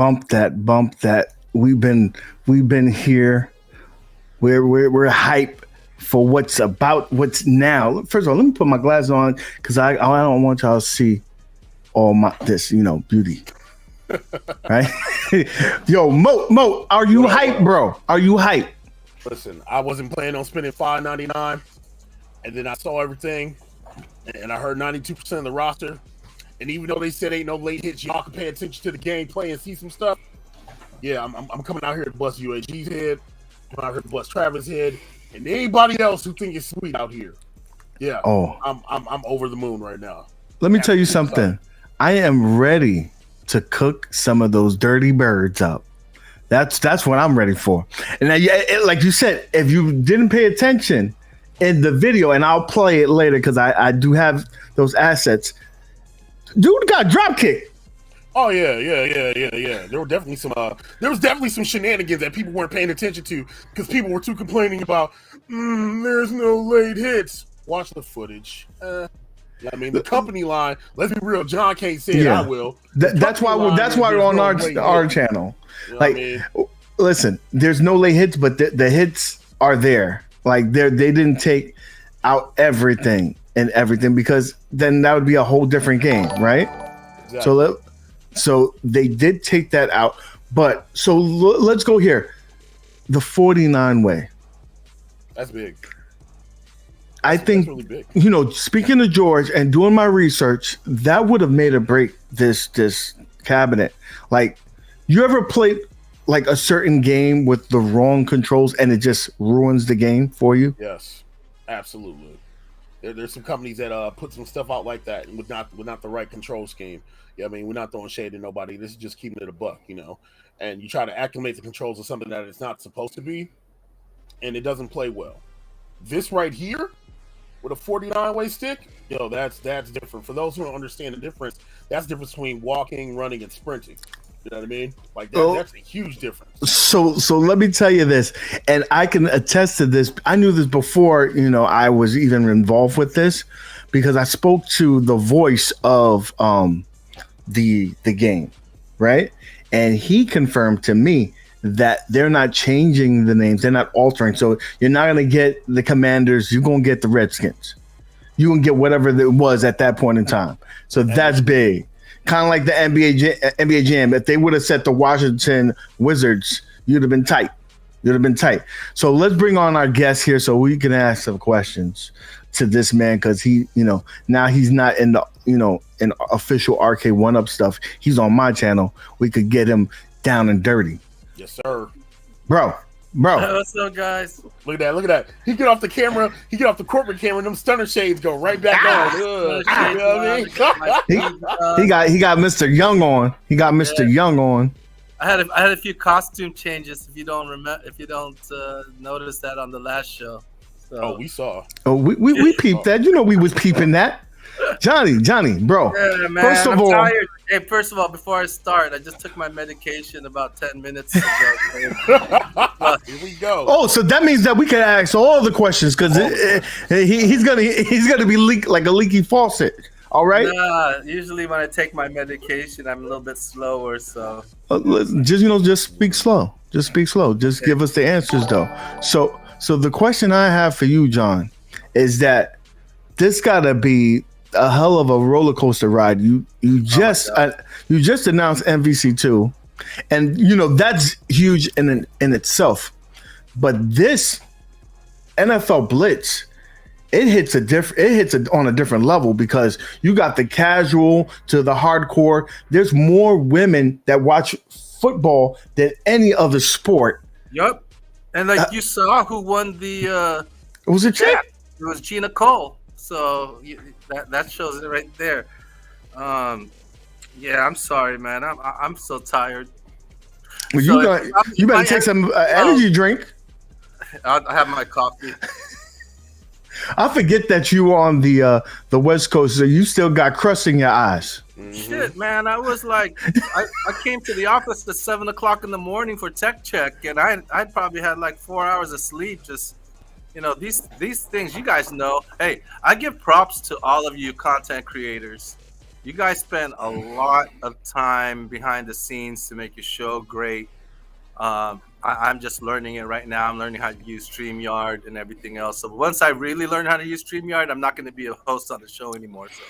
bump that. We've been here. We're hype for what's now. First of all, let me put my glasses on because I don't want y'all to see all this, beauty. Right? Yo, Moat, are you hype, bro? Are you hype? Listen, I wasn't planning on spending $5.99, and then I saw everything, and I heard 92% of the roster. And even though they said ain't no late hits, y'all can pay attention to the gameplay and see some stuff. Yeah, I'm coming out here to bust UAG's head. I'm out here to bust Travis' head, and anybody else who think it's sweet out here. Yeah. Oh, I'm over the moon right now. Let me tell you something. I am ready to cook some of those dirty birds up. That's what I'm ready for. And like you said, if you didn't pay attention in the video, and I'll play it later because I do have those assets. Dude got drop kicked. Oh yeah. There was definitely some shenanigans that people weren't paying attention to because people were too complaining about. There's no late hits. Watch the footage. I mean, the company line. Let's be real. John can't say it. I will. That's why we're on our channel. You know like, listen, there's no late hits, but the hits are there. Like they didn't take out everything because then that would be a whole different game, right? Exactly. So they did take that out. But so let's go here. The 49 way. That's big. I think, really big. Speaking to George and doing my research, that would have made or break this cabinet. Like, you ever played like a certain game with the wrong controls and it just ruins the game for you? Yes, absolutely. There's some companies that put some stuff out like that with not the right control scheme. Yeah, I mean, we're not throwing shade at nobody. This is just keeping it a buck, And you try to acclimate the controls to something that it's not supposed to be, and it doesn't play well. This right here, with a 49-way stick, that's different. For those who don't understand the difference, that's the difference between walking, running, and sprinting. You know what I mean? Like that's a huge difference. So let me tell you this, and I can attest to this. I knew this before, I was even involved with this because I spoke to the voice of the game, right? And he confirmed to me that they're not changing the names. They're not altering. So you're not going to get the Commanders. You're going to get the Redskins. You're going to get whatever it was at that point in time. So that's big. Kind of like the NBA Jam. If they would have set the Washington Wizards, you'd have been tight. So let's bring on our guest here so we can ask some questions to this man because he, now he's not in the, in official Arcade1up stuff. He's on my channel. We could get him down and dirty. Yes, sir. Bro. What's up, guys? Look at that. He get off the camera. He get off the corporate camera, and them stunner shades go right back on. You know what I mean? He got Mr. Young on. Young on. I had a few costume changes. If you don't notice that on the last show. So. We saw. We peeped that. We was peeping that. Johnny, bro. Yeah, man. First of all, tired. Hey, first of all, before I start, I just took my medication about 10 minutes ago. Here we go. Oh, so that means that we can ask all the questions because he's gonna be like a leaky faucet. All right. Nah, usually when I take my medication, I'm a little bit slower. So just speak slow. Just give us the answers though. So the question I have for you, John, is that this gotta be a hell of a roller coaster ride. You just announced MVC2, and that's huge in itself. But this NFL Blitz, it hits on a different level because you got the casual to the hardcore. There's more women that watch football than any other sport. Yep, and you saw who won the. It was a chick. It was Gina Cole. So that shows it right there. Yeah, I'm sorry, man. I'm so tired. Well, you better take some energy drink. I'll have my coffee. I forget that you on the West Coast, so you still got crust in your eyes. Mm-hmm. Shit, man. I was like, I came to the office at 7:00 in the morning for tech check, and I probably had like 4 hours of sleep just. These things you guys know. Hey, I give props to all of you content creators. You guys spend a lot of time behind the scenes to make your show great. I'm just learning it right now. I'm learning how to use StreamYard and everything else. So once I really learn how to use StreamYard, I'm not going to be a host on the show anymore. So.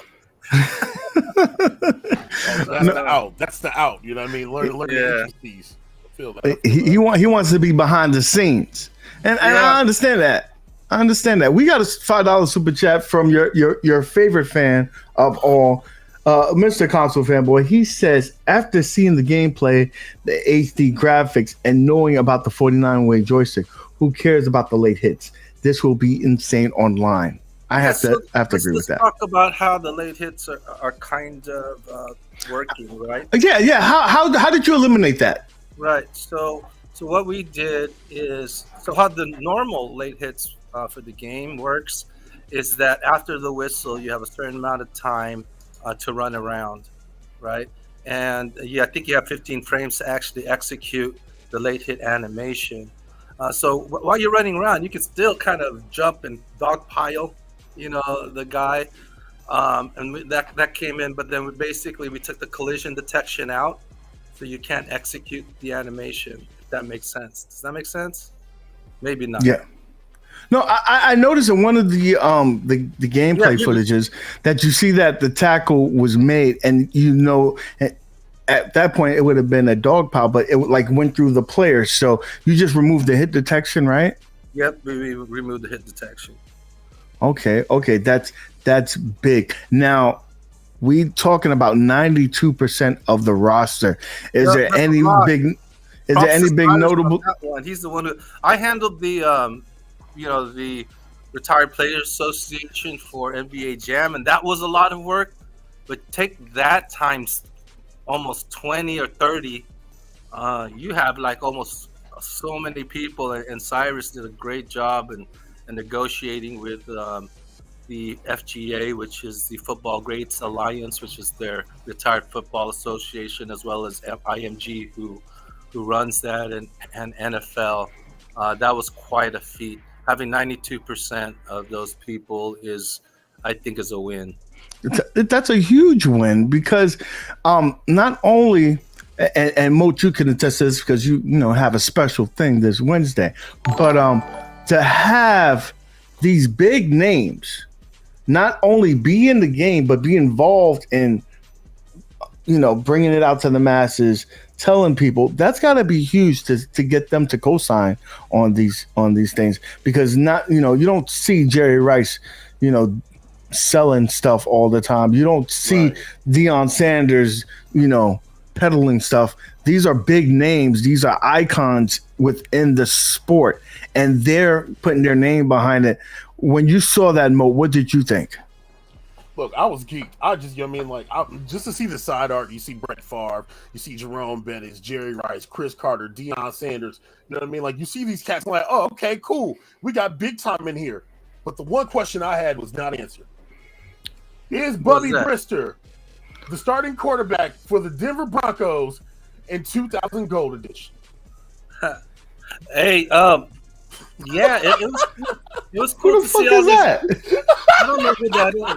That's the out. You know what I mean? Learn the intricacies. Feel that. He wants to be behind the scenes, and I understand that. We got a $5 super chat from your favorite fan of all, Mr. Console Fanboy. He says, after seeing the gameplay, the HD graphics, and knowing about the 49-way joystick, who cares about the late hits? This will be insane online. I have to agree with that. Let's talk about how the late hits are kind of working, right? Yeah. How did you eliminate that? Right. So what we did is, how the normal late hits for the game works is that after the whistle, you have a certain amount of time to run around, right? And I think you have 15 frames to actually execute the late hit animation. So while you're running around, you can still kind of jump and dogpile, the guy, and that came in. But then we took the collision detection out, so you can't execute the animation. If that makes sense. Does that make sense? Maybe not. Yeah. No, I noticed in one of the gameplay footages that you see that the tackle was made, and at that point it would have been a dog pile, but it went through the player. So you just removed the hit detection, right? Yep, we removed the hit detection. Okay, that's big. Now we talking about 92% of the roster. Is there any big notable? He's the one who I handled the the Retired Players Association for NBA Jam, and that was a lot of work. But take that times almost 20 or 30. You have almost so many people, and Cyrus did a great job in negotiating with the FGA, which is the Football Greats Alliance, which is their Retired Football Association, as well as IMG, who runs that, and NFL. That was quite a feat. Having 92% of those people I think is a win. That's a huge win, because not only, and Moat, you can attest to this because you have a special thing this Wednesday, but to have these big names not only be in the game but be involved in bringing it out to the masses, telling people, that's got to be huge to get them to co-sign on these things, because you don't see Jerry Rice selling stuff all the time. You don't see Deion Sanders peddling stuff. These are big names. These are icons within the sport, and they're putting their name behind it. When you saw that, Mo, what did you think? Look, I was geeked. Just to see the side art, you see Brett Favre, you see Jerome Bettis, Jerry Rice, Chris Carter, Deion Sanders. You know what I mean? You see these cats, I'm oh, okay, cool. We got big time in here. But the one question I had was not answered. Is Bubby Brister the starting quarterback for the Denver Broncos in 2000 Gold Edition? Hey, yeah, it was cool to see all that. I don't know who that is.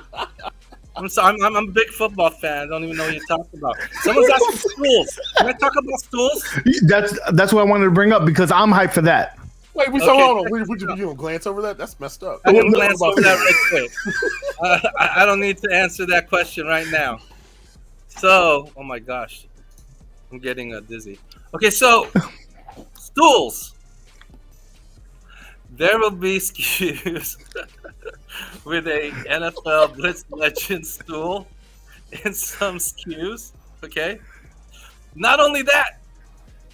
I'm sorry, I'm a big football fan. I don't even know what you're talking about. Someone's asking stools. Can I talk about stools? That's what I wanted to bring up, because I'm hyped for that. Wait, hold on. Would you glance over that? That's messed up. I can glance over that right quick. I don't need to answer that question right now. So, oh my gosh, I'm getting dizzy. Okay, so stools. There will be SKUs with a NFL Blitz Legend stool in some SKUs, okay? Not only that,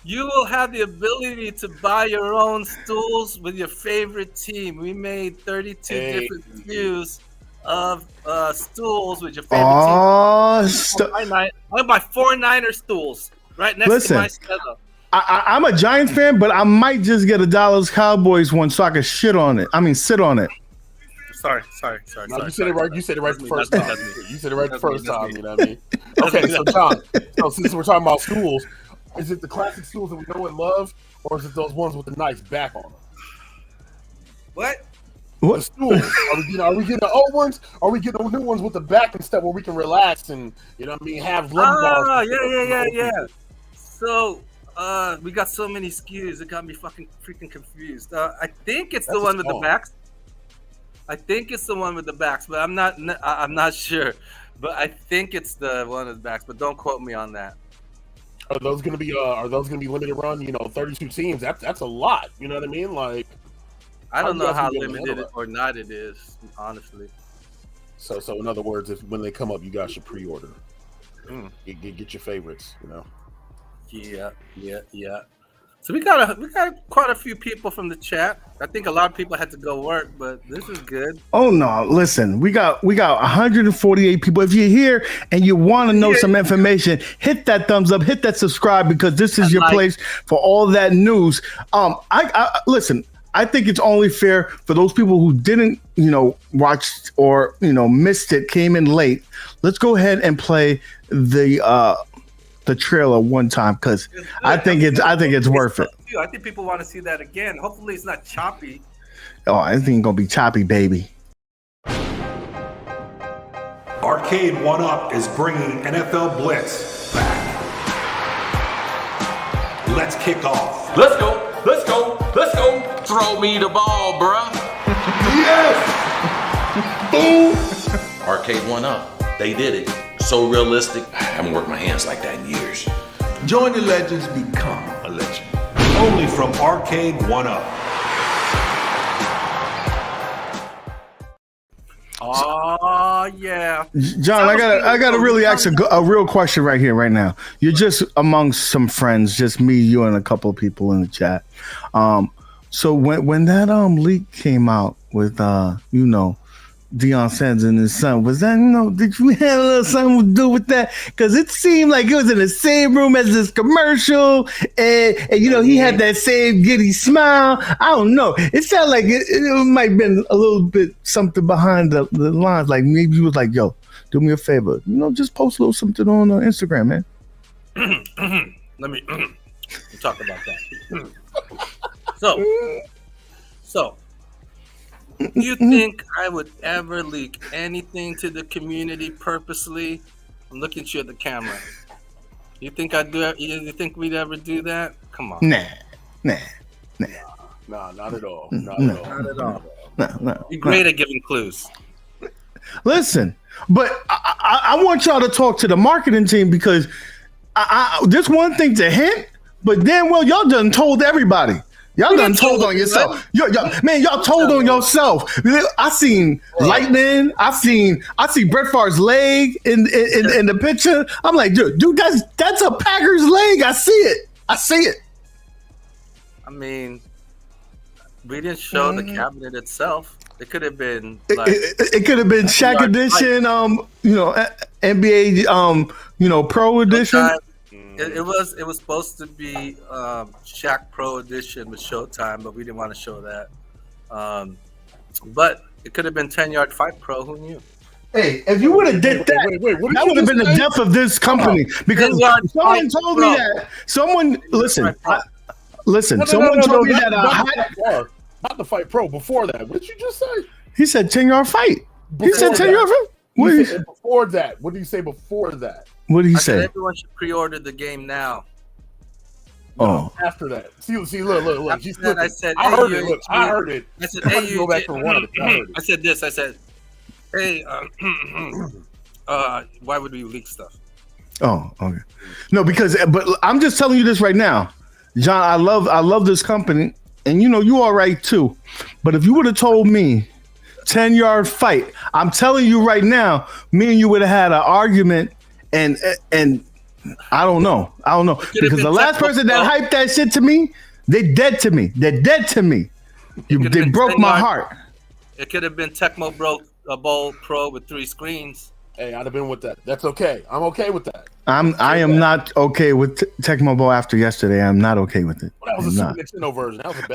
you will have the ability to buy your own stools with your favorite team. We made 32 different SKUs of stools with your favorite team. I buy 4 Niner stools right next to my setup. I'm a Giants fan, but I might just get a Dallas Cowboys one so I can sit on it. Sorry. No, you said it right. You said it right the first time. You said it right the first time. You know what I mean? Okay, so John, since we're talking about stools, is it the classic stools that we know and love, or is it those ones with the nice back on them? What? What? The stools. Are we getting the old ones? Or are we getting the new ones with the back and stuff where we can relax and have lumbar? Yeah. So we got so many SKUs, it got me freaking confused. I think it's the one with the backs. I think it's the one with the backs, but I'm not sure. But I think it's the one with the backs. But don't quote me on that. Are those gonna be limited run? 32 teams. That's a lot. You know what I mean? Like, I don't know how limited or not it is, honestly. So in other words, when they come up, you guys should pre-order. Get your favorites. Yeah. So we got quite a few people from the chat. I think a lot of people had to go work, but this is good. Oh no, listen, we got 148 people. If you're here and you want to know some information, hit that thumbs up, hit that subscribe, because this is your place for all that news. I listen, I think it's only fair for those people who didn't, watch or missed it, came in late. Let's go ahead and play the trailer one time, because I think it's worth it. I think people want to see that again. Hopefully it's not choppy. Oh, I think it's gonna be choppy, baby. Arcade1up is bringing NFL Blitz back. Let's kick off. Let's go. Throw me the ball, bruh. Yes! Boom! Arcade1up. They did it. So realistic. I haven't worked my hands like that in years. Join the legends, become a legend. Only from Arcade1up. Oh yeah, John, I gotta really ask a real question right here, right now. You're just amongst some friends, just me, you, and a couple of people in the chat. So when that leak came out with Deion Sanders and his son, was that, did you have a little something to do with that? Because it seemed like it was in the same room as this commercial, and he had that same giddy smile. I don't know. It sounded like it might have been a little bit something behind the lines. Like maybe he was like, yo, do me a favor. Just post a little something on Instagram, man. Let me talk about that. So, do you think I would ever leak anything to the community purposely? I'm looking at you at the camera. You think I'd do it? You think we'd ever do that? Come on. Nah. Nah, not at all. Not at all. No. You're great at giving clues. Listen, but I want y'all to talk to the marketing team, because this one thing to hint, but damn well y'all done told everybody. Y'all done told on yourself. Y'all told on yourself. I seen lightning. I see Brett Favre's leg in the picture. I'm like, dude, that's a Packers leg. I see it. I mean, we didn't show the cabinet itself. It could have been it could have been Shaq edition, NBA Pro edition. It was supposed to be Shaq Pro edition with Showtime, but we didn't want to show that. But it could have been 10-yard fight pro. Who knew? Hey, if you would have did that, that would have been the death of this company. Because someone told me that. Someone listen. Someone told me that. Not the fight pro. Before that, what did you just say? He said 10-yard fight. He said 10-yard fight. What did he say before that? What did you say before that? What did he I say? said everyone should pre-order the game now. No, after that. See, look. I said, I heard it. Look, I heard it. I said, hey, go back and watch it. I said this. I said, hey, why would we leak stuff? Oh, okay. No, but I'm just telling you this right now, John. I love this company, and you all right too. But if you would have told me 10-yard fight, I'm telling you right now, me and you would have had an argument. And I don't know because the last person that hyped that shit to me, they're dead to me. They broke my heart. It could have been Tecmo Bowl Pro with 3 screens. Hey, I'd have been with that. That's okay. I'm okay with that. I am not okay with Tecmo Bowl after yesterday. I'm not okay with it. Well, that was a Super Nintendo version. That was a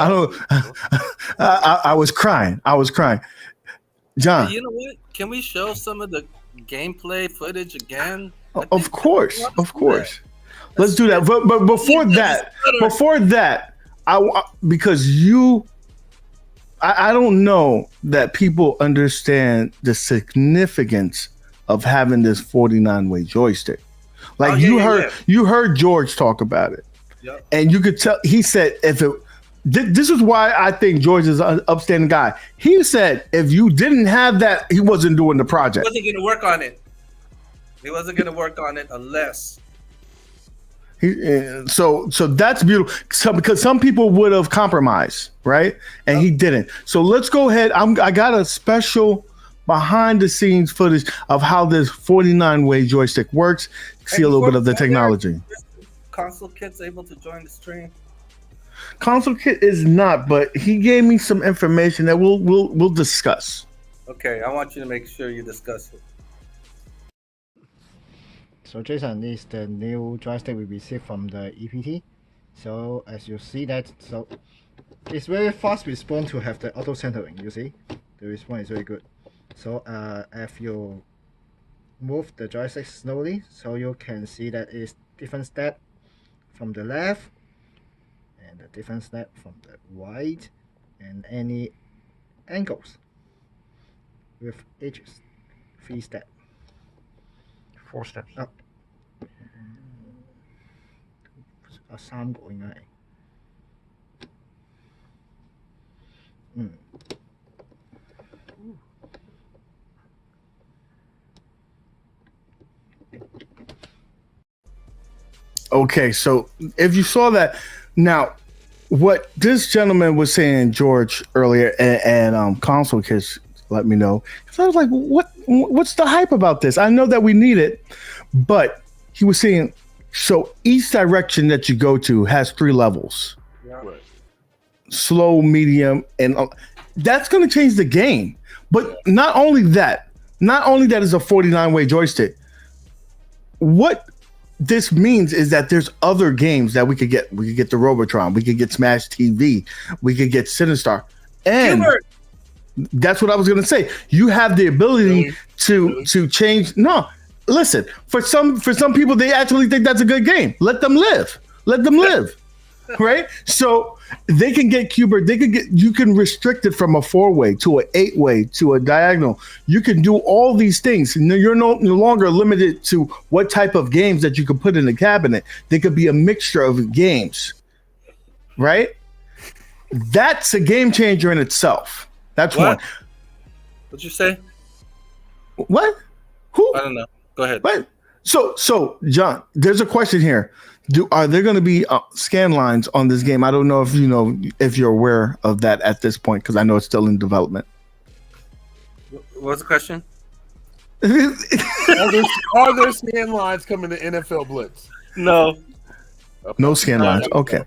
bad I was crying. John. You know what? Can we show some of the gameplay footage again? Of course. Let's do that. But before that, because I don't know that people understand the significance of having this 49-way joystick. Like you heard George talk about it, and you could tell he said if it. This is why I think George is an upstanding guy. He said if you didn't have that, he wasn't doing the project. He wasn't going to work on it. He wasn't going to work on it unless. So that's beautiful. So, because some people would have compromised, right? And he didn't. So let's go ahead. I got a special behind the scenes footage of how this 49-way joystick works. See a little bit of the technology. Console Kit's able to join the stream. Console Kit is not, but he gave me some information that we'll discuss. Okay, I want you to make sure you discuss it. So Jason is the new joystick we received from the EPT. So as you see that, so it's very fast response to have the auto centering. You see, the response is very good. So if you move the joystick slowly, so you can see that it's different step from the left and a different step from the right and any angles with edges. 3 steps. 4 steps. Up. 3個應該係。Okay, so if you saw that, now what this gentleman was saying, George, earlier, and Console Kids let me know, because I was like, what's the hype about this? I know that we need it, but he was saying, so each direction that you go to has 3 levels. Yeah. Right. Slow, medium, and that's going to change the game. But not only that is a 49-way joystick. What this means is that there's other games that we could get. We could get the Robotron. We could get Smash TV. We could get Sinistar. And that's what I was going to say. You have the ability to change. No, listen. For some people, they actually think that's a good game. Let them live. Right? So they can get Qbert. You can restrict it from a 4-way to an 8-way to a diagonal. You can do all these things. You're no longer limited to what type of games that you can put in the cabinet. They could be a mixture of games, right? That's a game changer in itself. That's what? one. What'd you say? What? Who? I don't know. Go ahead. What? So John, there's a question here. Are there going to be scan lines on this game? I don't know if you're aware of that at this point, because I know it's still in development. What's the question? Are there scan lines coming to NFL Blitz? No. Okay. No scan lines. Okay.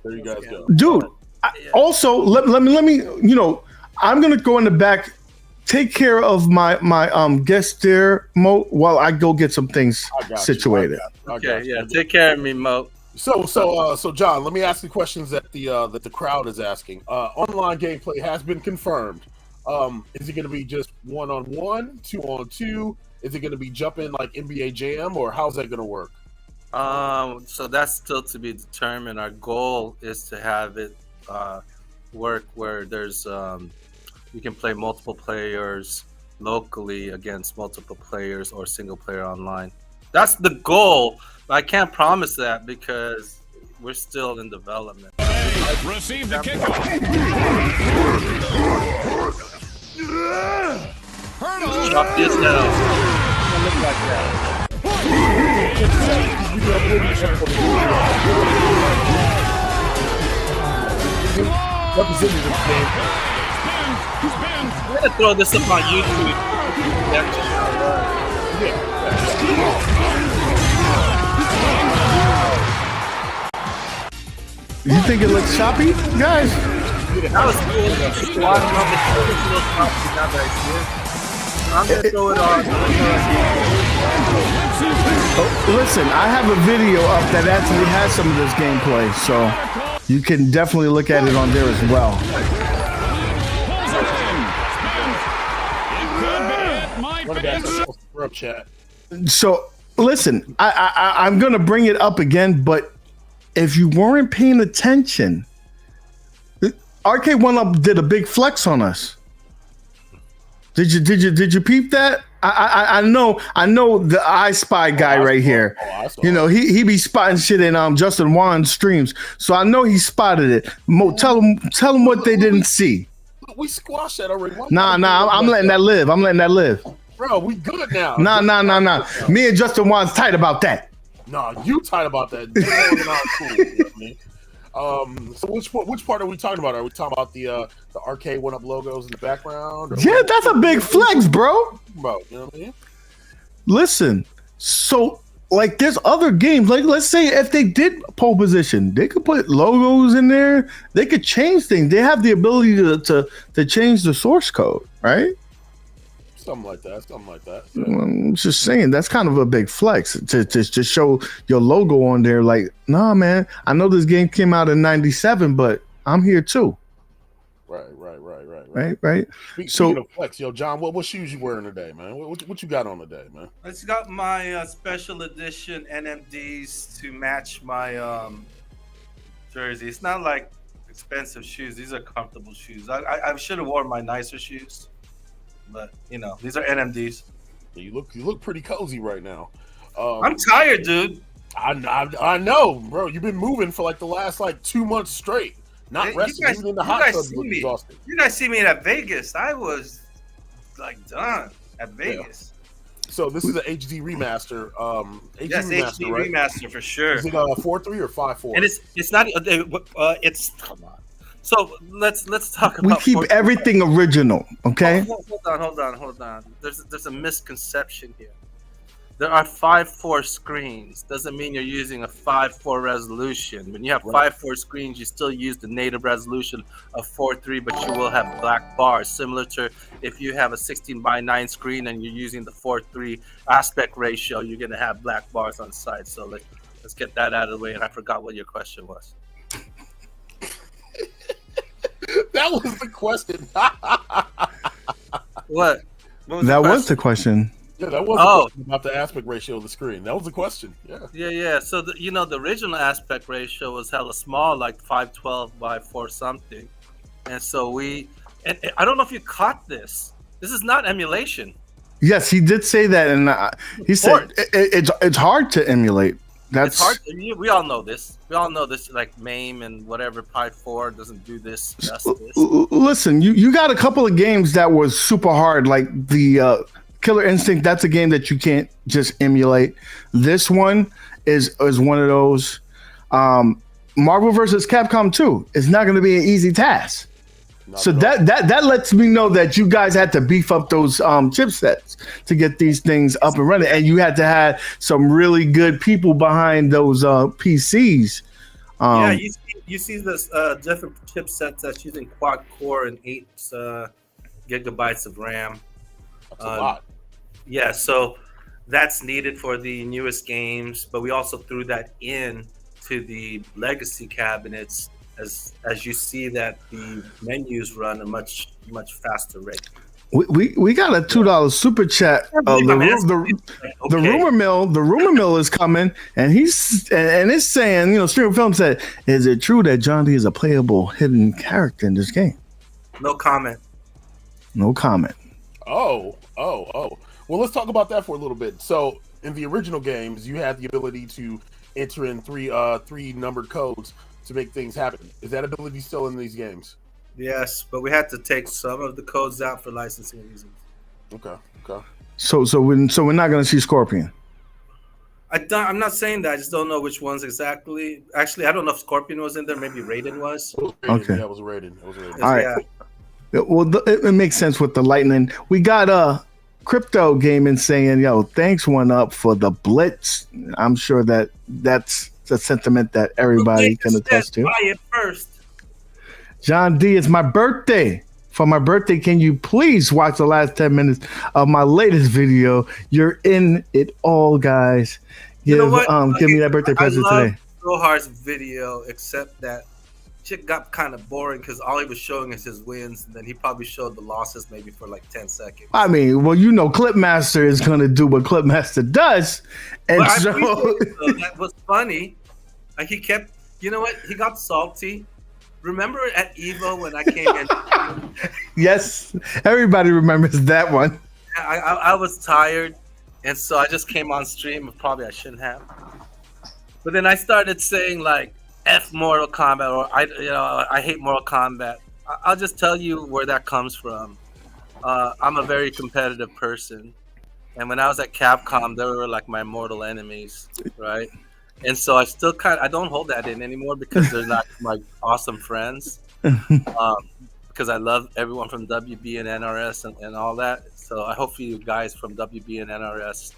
There you guys go. Dude, also, let me, I'm going to go in the back, take care of my guest there, Moat, while I go get some things situated. Okay, yeah, take care of me, Moat. So John, let me ask you questions that the crowd is asking. Online gameplay has been confirmed. Is it going to be just 1-on-1, 2-on-2? Is it going to be jumping like NBA Jam, or how's that going to work? So that's still to be determined. Our goal is to have it work where there's you can play multiple players locally against multiple players or single player online. That's the goal. But I can't promise that because we're still in development. Receive the kickoff. Drop this now. Look like that. Representative game. I'm gonna throw this up on YouTube. You think it looks choppy, guys? That was cool. I'm gonna throw it on. Listen, I have a video up that actually has some of this gameplay, so you can definitely look at it on there as well. So listen, I'm gonna bring it up again, but if you weren't paying attention, Arcade1up did a big flex on us. Did you peep that? I know the I Spy guy right here. You know, he be spotting shit in Justin Wan's streams. So I know he spotted it. Mo, tell him what they didn't see. We squashed that already. Nah, I'm letting that live. Bro, we good now. Nah. Me and Justin Wan's tight about that. Nah, you tight about that. So which part are we talking about? Are we talking about the Arcade1up logos in the background? Yeah, that's a big flex, bro. Bro, you know what I mean? Listen, so like there's other games. Like let's say if they did pole position, they could put logos in there. They could change things. They have the ability to change the source code, right? Something like that. I'm just saying that's kind of a big flex to show your logo on there. Like, nah, man, I know this game came out in '97, but I'm here too. Right. Speaking of flex, yo, John, what shoes you wearing today, man? What you got on today, man? I just got my special edition NMDs to match my jersey. It's not like expensive shoes; these are comfortable shoes. I should have worn my nicer shoes. But you know, these are NMDs. You look pretty cozy right now. I'm tired, dude. I know, bro. You've been moving for like the last 2 months straight, not resting. Even in the hot tub, you look exhausted. You guys see me at Vegas. I was done at Vegas. Yeah. So this is an HD remaster. Yes, remaster, HD right? remaster for sure. Is it 4.3 or 5.4? And it's not. It's come on. So let's talk about. We keep everything original, okay? Hold on. There's a misconception here. There are 5.4 screens. Doesn't mean you're using a 5.4 resolution. When you have 5.4 screens, you still use the native resolution of 4.3, but you will have black bars, similar to if you have a 16:9 screen and you're using the 4.3 aspect ratio, you're gonna have black bars on the side. So let's get that out of the way. And I forgot what your question was. That was the question. What? That was the question. Yeah, that was the question about the aspect ratio of the screen. That was the question. Yeah. So the original aspect ratio was hella small, like 512 by 4 something, and so and I don't know if you caught this. This is not emulation. Yes, he did say that, and he said it's hard to emulate. It's hard. We all know this. Like MAME and whatever Pi 4 doesn't do this justice. Listen, you got a couple of games that was super hard, like the Killer Instinct. That's a game that you can't just emulate. This one is one of those. Marvel vs. Capcom 2 is not going to be an easy task. So that lets me know that you guys had to beef up those chipsets to get these things up and running, and you had to have some really good people behind those PCs. You see this different chipsets that's using quad core and 8 gigabytes of RAM. That's a lot. Yeah, so that's needed for the newest games, but we also threw that in to the legacy cabinets. As you see that the menus run a much faster rate. We got a $2 super chat. The rumor mill is coming, and it's saying, Stream Film said, is it true that John D is a playable hidden character in this game? No comment. Oh. Well, let's talk about that for a little bit. So in the original games, you had the ability to enter in three numbered codes to make things happen. Is that ability still in these games? Yes, but we had to take some of the codes out for licensing reasons. Okay. So we're not going to see Scorpion. I'm not saying that. I just don't know which ones exactly. Actually, I don't know if Scorpion was in there. Maybe Raiden was. Okay. Yeah, it was Raiden. All right. Yeah. Well, it makes sense with the lightning. We got Crypto Gaming saying, "Yo, thanks 1UP for the Blitz." I'm sure that's a sentiment that everybody can attest to. Buy it first. John D, it's my birthday. For my birthday, can you please watch the last 10 minutes of my latest video? You're in it all, guys. Give me that birthday present today. Gohar's video, except that shit got kind of boring because all he was showing is his wins, and then he probably showed the losses maybe for like 10 seconds. I mean, Clipmaster is going to do what Clipmaster does. And that was funny. Like he kept, he got salty remember at Evo when I came in? Yes, everybody remembers that one. I was tired, and so I just came on stream. Probably I shouldn't have. But then I started saying like "F Mortal Kombat" or I hate Mortal Kombat. I'll just tell you where that comes from. I'm a very competitive person, and when I was at Capcom, they were like my mortal enemies, right? And so I still I don't hold that in anymore because they're not my awesome friends. Because I love everyone from WB and NRS and all that. So I hope you guys from WB and NRS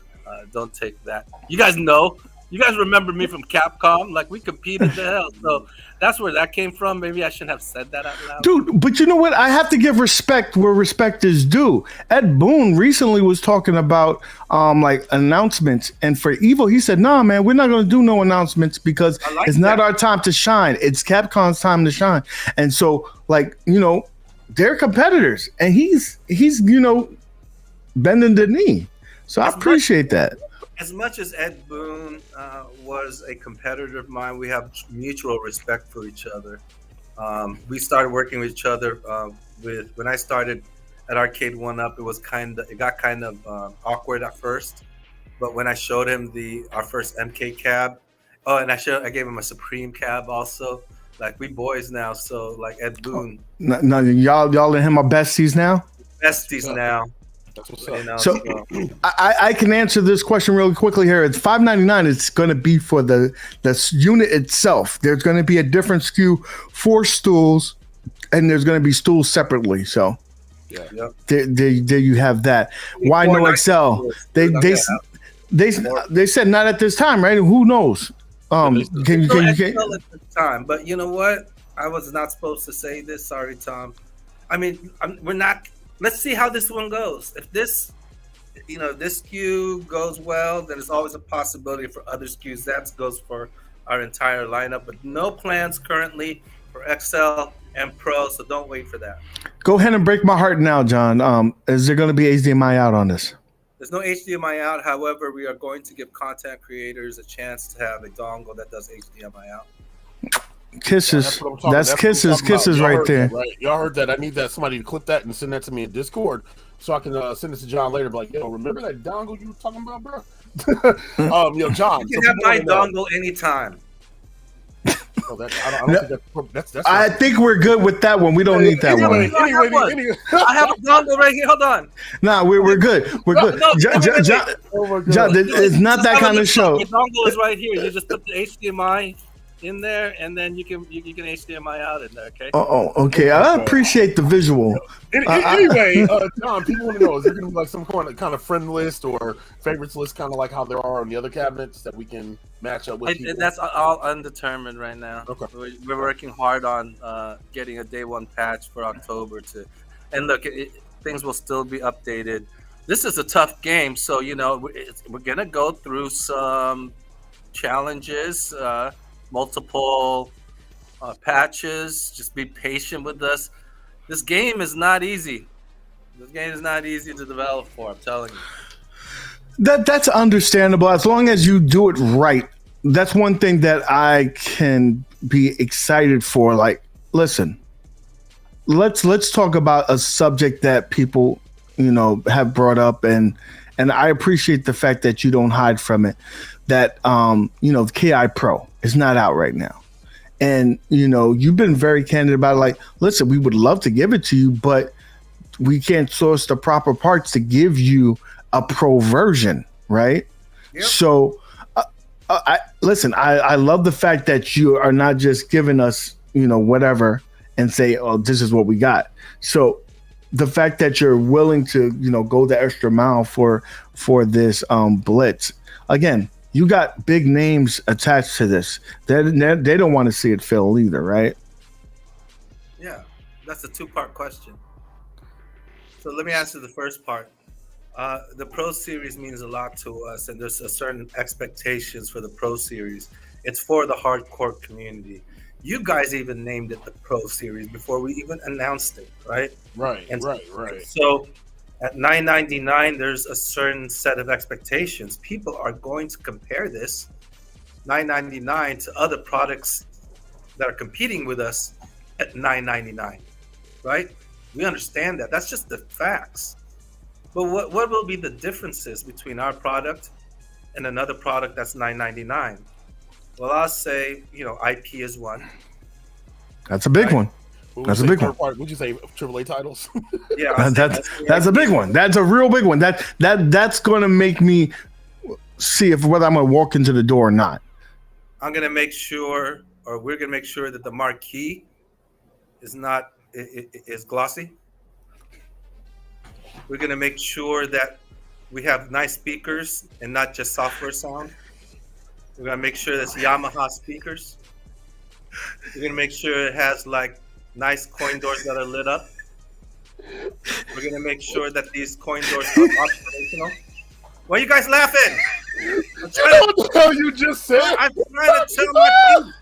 don't take that. You guys know. You guys remember me from Capcom? Like, we competed the hell. So that's where that came from. Maybe I shouldn't have said that out loud. Dude, but you know what? I have to give respect where respect is due. Ed Boon recently was talking about like announcements. And for Evo, he said, nah, man, we're not going to do no announcements because it's not our time to shine. It's Capcom's time to shine. And so, like, you know, they're competitors. And he's bending the knee. So I appreciate that. As much as Ed Boon was a competitor of mine, we have mutual respect for each other. We started working with each other when I started at Arcade1up. It got kind of awkward at first, but when I showed him our first MK cab, and I gave him a Supreme cab also. Like, we boys now, so like Ed Boon. No, y'all and him are besties now. Besties now. That's what's up. You know, So I can answer this question really quickly here. It's $5.99. It's going to be for the unit itself. There's going to be a different SKU for stools, and there's going to be stools separately. So there you have that. Why no Excel? They said not at this time, right? Who knows? Can you at this time? But you know what? I was not supposed to say this. Sorry, Tom. I mean, we're not. Let's see how this one goes. If this SKU goes well, then there's always a possibility for other SKUs. That goes for our entire lineup, but no plans currently for XL and Pro, so don't wait for that. Go ahead and break my heart now, John. Is there going to be HDMI out on this? There's no HDMI out. However, we are going to give content creators a chance to have a dongle that does HDMI out. Kisses. That's kisses right there. Right? Y'all heard that? I need somebody to clip that and send that to me in Discord so I can send this to John later. Be like, yo, remember that dongle you were talking about, bro? Yo, John. You can have my dongle anytime. I think we're good with that one. We don't need that one. Anyway. I have a dongle right here. Hold on. Nah, we're good. We're good. John, it's not that kind of show. The dongle is right here. You just put the HDMI in there, and then you can HDMI out in there. Okay. Okay. I appreciate the visual. Anyway, John, people want to know: is there going to be like some kind of friend list or favorites list, kind of like how there are on the other cabinets that we can match up with? That's all undetermined right now. Okay. We're working hard on getting a day one patch for October and look, things will still be updated. This is a tough game, so we're gonna go through some challenges. Multiple patches. Just be patient with us. This game is not easy. This game is not easy to develop for. I'm telling you. That's understandable as long as you do it right. That's one thing that I can be excited for. Like, listen, let's talk about a subject that people have brought up, and I appreciate the fact that you don't hide from it. That the KI Pro is not out right now. And, you've been very candid about it. Like, listen, we would love to give it to you, but we can't source the proper parts to give you a pro version, right? Yep. So, I love the fact that you are not just giving us, whatever and say, oh, this is what we got. So the fact that you're willing to, go the extra mile for this Blitz, again, you got big names attached to this. They don't want to see it fail either, right? Yeah, that's a two-part question. So let me answer the first part. The Pro Series means a lot to us, and there's a certain expectations for the Pro Series. It's for the hardcore community. You guys even named it the Pro Series before we even announced it, right? Right. So at $9.99, there's a certain set of expectations. People are going to compare this $9.99 to other products that are competing with us at $9.99, right? We understand that. That's just the facts. But what will be the differences between our product and another product that's $9.99? Well, I'll say, IP is one. That's a big one. That's a big one. Would you say AAA titles? Yeah, that's a big one. That's a real big one. That's going to make me see whether I'm going to walk into the door or not. I'm going to make sure, or we're going to make sure that the marquee is glossy. We're going to make sure that we have nice speakers and not just software sound. We're going to make sure that's Yamaha speakers. We're going to make sure it has like nice coin doors that are lit up. We're going to make sure that these coin doors are operational. Why are you guys laughing? What the hell you just said? I'm trying to tell my people.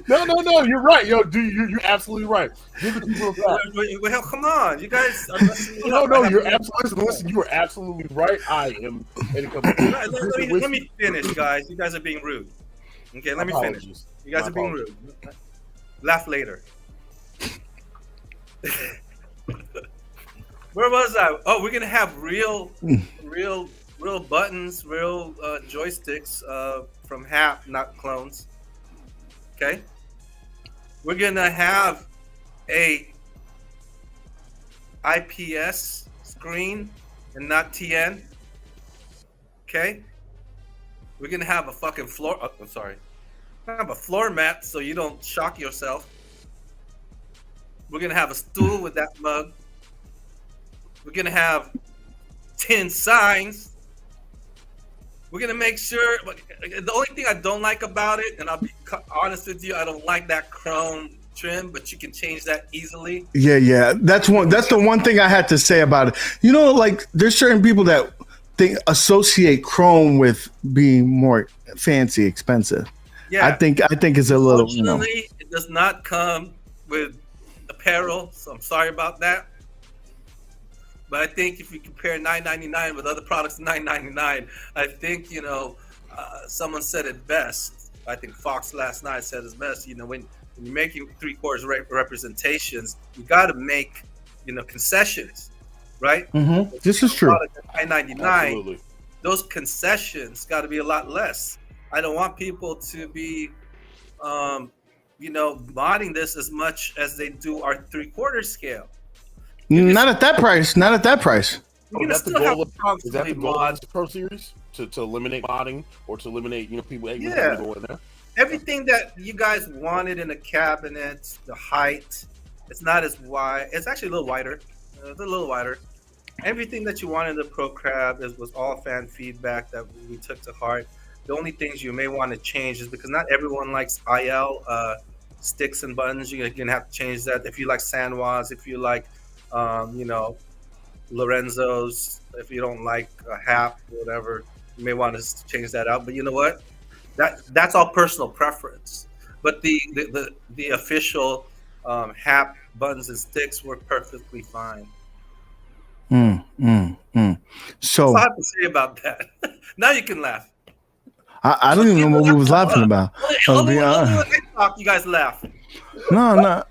No, you're right, yo. You're absolutely right. Give the people a clap. Well, come on, you guys are messing me up. No, you're absolutely listen. You are absolutely right. I am. Let me finish, guys. You guys are being rude. Okay, let me finish. You guys are being rude. Laugh later. Where was I? Oh, we're gonna have real buttons, real joysticks from HAP, not clones. Okay, we're gonna have a IPS screen and not TN. Okay, we're gonna have a fucking floor. Oh, I'm sorry. We're gonna have a floor mat so you don't shock yourself. We're gonna have a stool with that mug. We're gonna have 10 signs. We're gonna make sure. The only thing I don't like about it, and I'll be honest with you, I don't like that chrome trim, but you can change that easily. Yeah. That's the one thing I had to say about it. Like there's certain people that associate chrome with being more fancy, expensive. Yeah, I think it's a little. Unfortunately, it does not come with apparel, so I'm sorry about that. But I think if you compare $9.99 with other products $9.99, I think someone said it best. I think Fox last night said it best. When you're making 3/4 representations, you got to make concessions, right? Mm-hmm. This is true. $9.99, those concessions got to be a lot less. I don't want people to be, modding this as much as they do our 3/4 scale. Not at that price. Not at that price. Is that the goal of the Pro Series? To eliminate modding or to eliminate people able to go in there? Everything that you guys wanted in the cabinet, the height, it's not as wide. It's actually a little wider. Everything that you wanted in the Pro Crab was all fan feedback that we took to heart. The only things you may want to change is because not everyone likes IL sticks and buttons. You're gonna have to change that. If you like Sanwas, if you like Lorenzo's, if you don't like HAP, whatever, you may want to change that out. But you know what? That's all personal preference. But the official HAP buttons and sticks work perfectly fine. So that's all I have to say about that. Now you can laugh. I don't even know what we was laughing about. Only you guys laugh. No.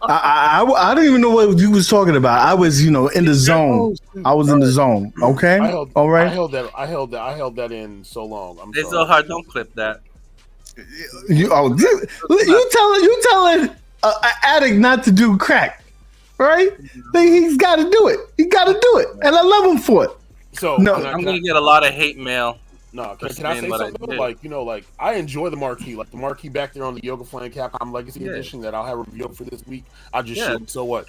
I don't even know what you was talking about. I was, in the zone. I was in the zone. Okay. All right. I held that in so long. It's so hard. Don't clip that. You telling an addict not to do crack, right? He's got to do it. He got to do it, and I love him for it. So no, I'm gonna get a lot of hate mail. No, can I say something? I enjoy the marquee, like the marquee back there on the Yoga Flame Capcom Legacy Edition that I'll have reviewed for this week. I just showed. So what?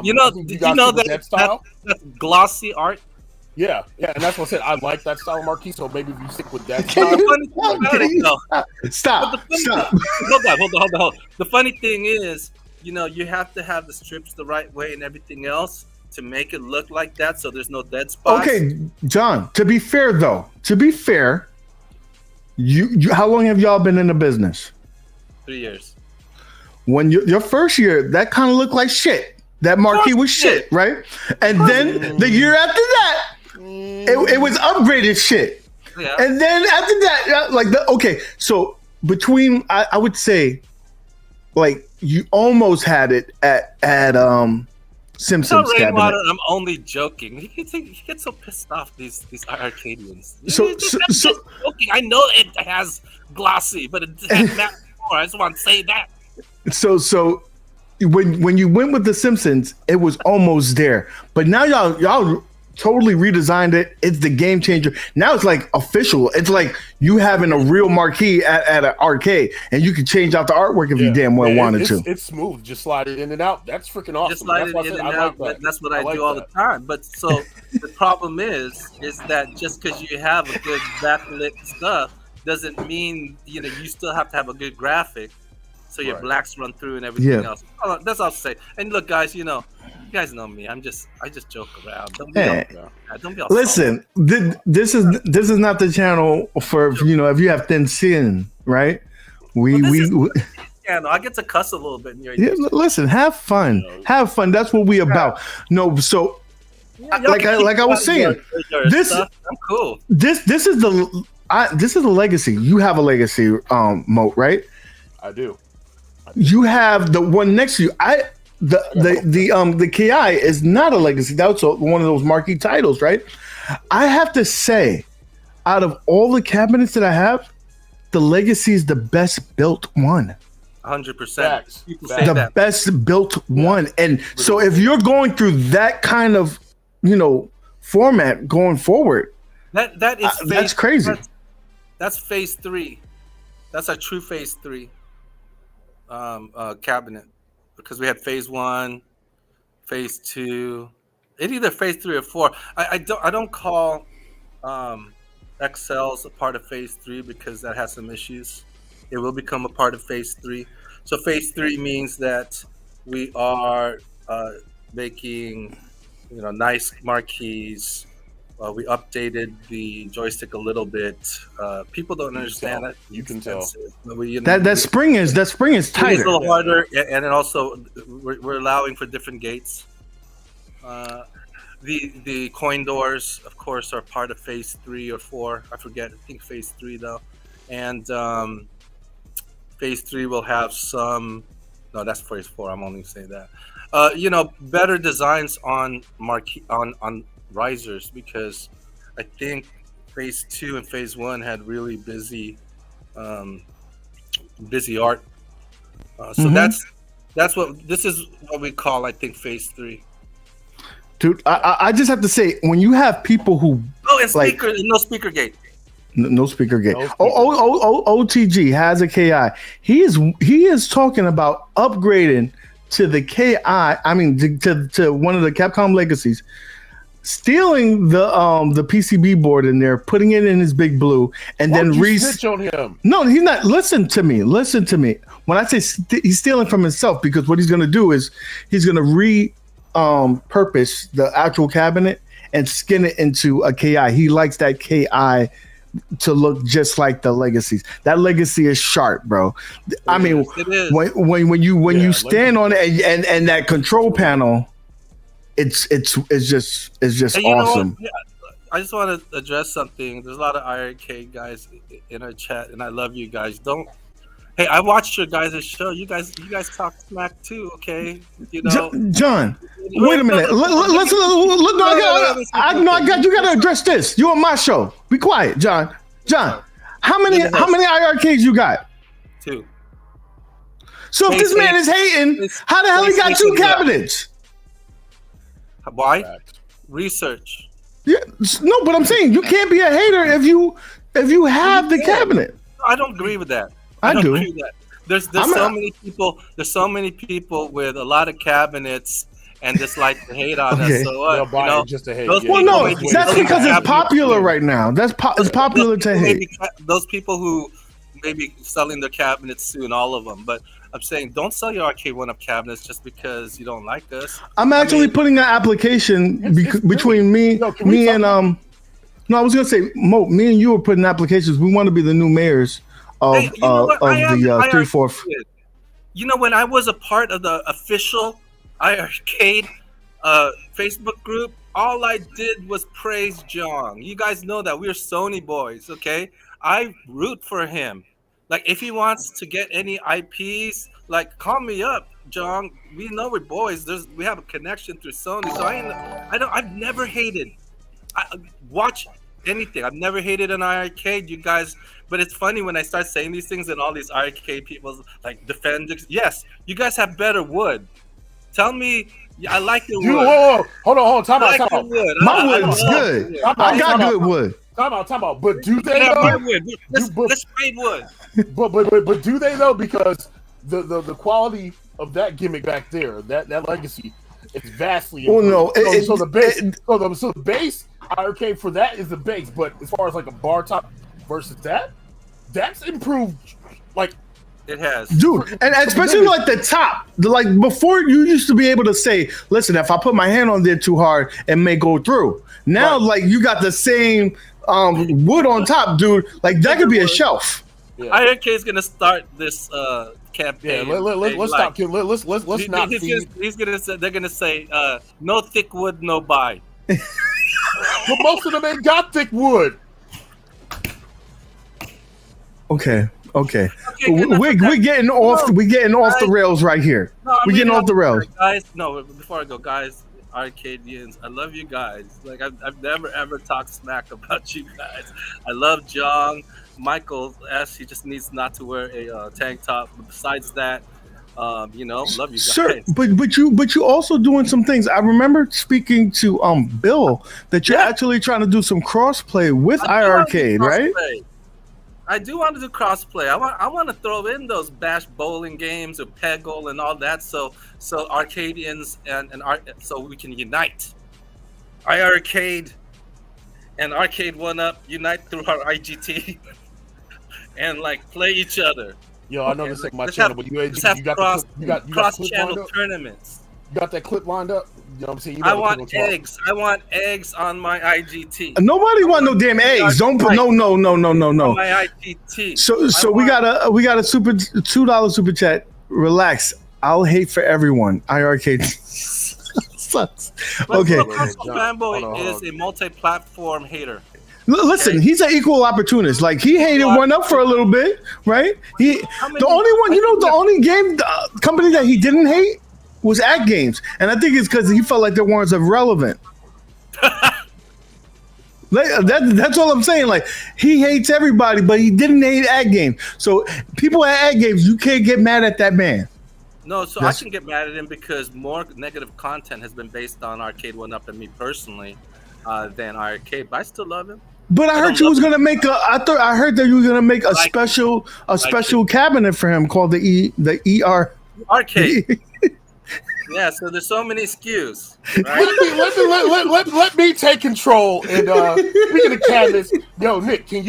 Did you know that style? That's glossy art. Yeah, and that's what I said. I like that style of marquee, so maybe if you stick with that style. Stop. Hold on. The funny thing is, you have to have the strips the right way and everything else to make it look like that, so there's no dead spots. Okay, John. To be fair, you how long have y'all been in the business? 3 years. When your first year, that kind of looked like shit. That marquee was shit, right? And then the year after that, it was upgraded shit. Yeah. And then after that, so between I would say like you almost had it at Simpsons Tell Rainwater cabinet. I'm only joking. He gets so pissed off these Arcadians. So- I'm so- just joking. I know it has glossy, but it has matte core. I just want to say that. So when you went with the Simpsons, it was almost there. But now y'all totally redesigned it. It's the game changer. Now it's like official. It's like you having a real marquee at an arcade, and you can change out the artwork if you damn well wanted to. It's smooth. Just slide it in and out. That's freaking awesome. Just slide That's it why I in said and I out. like that. That's what I like do all that. the time. But so the problem is that just because you have a good backlit stuff doesn't mean you still have to have a good graphic, so your Right. blacks run through and everything Yeah. else. That's all I'll say. And look, guys, you guys know me. I just joke around. Don't be Hey. don't be all Listen, this is not the channel for if you have thin skin, right? We Yeah, no, I get to cuss a little bit in your yeah, listen, have fun. Have fun. That's what we about. No, so like I was saying, this- I'm cool. this is the legacy. You have a legacy, Moat, right? I do. You have the one next to you. The KI is not a legacy. That's one of those marquee titles, right? I have to say, out of all the cabinets that I have, the legacy is the best built one. 100%. Facts. People Facts. say The that. best built one. And so if you're going through that kind of, format going forward, That is that's crazy. That's phase 3. That's a true phase 3 cabinet, because we had phase 1, phase 2. It either phase 3 or 4. I don't call XLs a part of phase 3 because that has some issues. It will become a part of phase 3. So phase 3 means that we are making nice marquees. We updated the joystick a little bit. People don't understand that. You can tell. That spring is It's a tighter. little harder, and then also we're allowing for different gates. The coin doors, of course, are part of phase 3 or 4. I forget. I think phase 3 though, and phase 3 will have some. No, that's phase 4. I'm only saying that. Better designs on marquee on risers, because I think phase 2 and phase 1 had really busy art. So that's what this is what we call, I think, phase 3. Dude, I just have to say, when you have people who Oh, and like- speaker, no speaker gate. no speaker gate. No speaker. OTG has a KI. He is talking about upgrading to the KI. I mean, to one of the Capcom legacies, stealing the PCB board in there, putting it in his big blue, and then snitch on him. No, he's not. Listen to me. When I say he's stealing from himself, because what he's going to do is he's going to purpose the actual cabinet and skin it into a KI. He likes that KI to look just like the legacies. That legacy is sharp, bro. I mean, It is. when you stand legacy. on it and that control panel, it's just Hey, you know what? awesome. Yeah, I just want to address something. There's a lot of arcade guys in our chat, and I love you guys. Hey, I watched your guys' show. You guys talk smack too, okay? John, wait a minute. Let's look. No, I got you. Got to address this. You on my show. Be quiet, John. John, how many arcades you got? 2. So if this man is hating, how the hell he got 2 cabinets? Why? Facts. Research. Yeah, no, but I'm saying you can't be a hater if you have the cabinet. I don't agree with that. I don't do. agree with that. There's many people. There's so many people with a lot of cabinets and just like to hate on Okay. us. So They'll what? buy it just to hate. those Yeah, Well, people no, maybe- that's because it's cabinets- popular right now. It's popular to hate. Those people who maybe selling their cabinets soon, all of them. But I'm saying, don't sell your Arcade1up cabinets just because you don't like us. I'm actually putting an application between me Yo, can we and No, I was gonna say, Mo, me and you were putting applications. We want to be the new mayors of Hey, you know what? I am the 3/4. interested. When I was a part of the official iArcade Facebook group, all I did was praise John. You guys know that we're Sony boys, okay? I root for him. Like, if he wants to get any IPs, like, call me up, John. We know we're boys. We have a connection through Sony. So I've never hated. Watch anything. I've never hated an arcade, you guys. But it's funny when I start saying these things and all these arcade people like defend. Yes, you guys have better wood. Tell me, I like your wood. Hold on. Time I out. like your wood. My wood's good. I got good wood. Time out. But do they Yeah, my though? wood. Let's trade wood. But do they though? Because the quality of that gimmick back there, that legacy, is vastly improved. So the base arcade for that is the base. But as far as like a bar top versus that's improved. Like it has, dude, and especially like the top. Like before, you used to be able to say, "Listen, if I put my hand on there too hard, it may go through." Now, like you got the same wood on top, dude. Like that could be a shelf. Yeah. Arcade's gonna start this campaign. Yeah, let's stop. Let's not. He's gonna say, they're gonna say, no thick wood, no buy. But most of them ain't got thick wood. Okay. We're getting off. We're getting off the rails right here. We're getting off the rails, guys. No, before I go, guys, Arcadians, I love you guys. Like I've never ever talked smack about you guys. I love John. Michael S. He just needs not to wear a tank top. But besides that, love you guys. Sir, but you also doing some things. I remember speaking to Bill that you're actually trying to do some crossplay with iArcade, right? I do want to do crossplay. I want to throw in those bash bowling games or Peggle and all that, so Arcadians and so we can unite. iArcade and Arcade1up unite through our IGT and like play each other. Yo, I know this is my channel, but you got cross-channel tournaments. You got that clip lined up? You know what I'm saying? I want eggs. I want eggs on my IGT. Nobody want no damn eggs. Don't put no. On my IGT. So we got a super $2 super chat. Relax. I'll hate for everyone. iArcade sucks. Okay. Fanboy is a multi-platform hater. Listen, he's an equal opportunist. Like he hated One Up for a little bit, right? The only game company that he didn't hate was At Games, and I think it's because he felt like their warrants are irrelevant. That's all I'm saying. Like he hates everybody, but he didn't hate At Games. So people at At Games, you can't get mad at that man. No, so I can get mad at him because more negative content has been based on Arcade1up and me personally than Arcade, but I still love him. But I heard you was gonna make I heard that you were gonna make a special cabinet for him called the ER Arcade. Yeah, so there's so many SKUs. Right? Let me take control. And speaking of cabinets, yo, Nick, can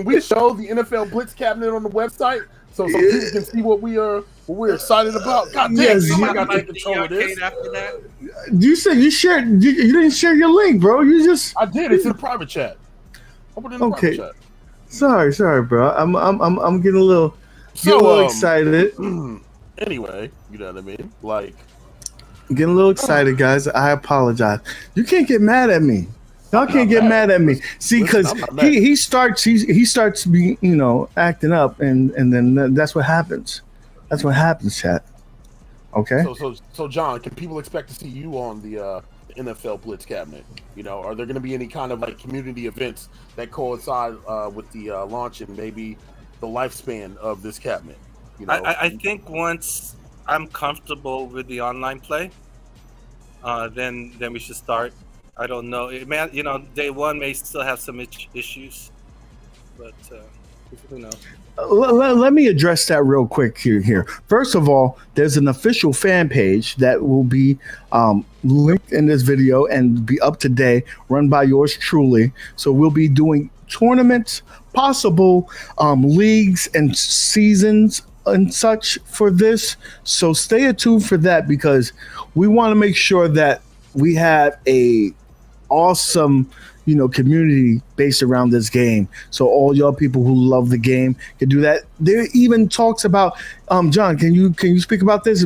we show the NFL Blitz cabinet on the website so people can see what we're excited about? God damn, somebody got to take control of this. After that? You said you shared. You didn't share your link, bro. I did. It's in the private chat. I put it in the private chat. Sorry, bro. I'm getting a little excited. Anyway, you know what I mean? Like. Getting a little excited, guys. I apologize. You can't get mad at me. Y'all can't get mad at me. See, because he starts being acting up, and then that's what happens. That's what happens, chat. Okay. So John, can people expect to see you on the NFL Blitz cabinet? Are there going to be any kind of like community events that coincide with the launch and maybe the lifespan of this cabinet? I think once I'm comfortable with the online play, then we should start. I don't know. Day one may still have some issues, but who knows? Let me address that real quick here. First of all, there's an official fan page that will be linked in this video and be up to date, run by yours truly. So we'll be doing tournaments, possible leagues and seasons and such for this. So stay tuned for that, because we want to make sure that we have a awesome community based around this game, so all y'all people who love the game can do that. There even talks about John, can you speak about this,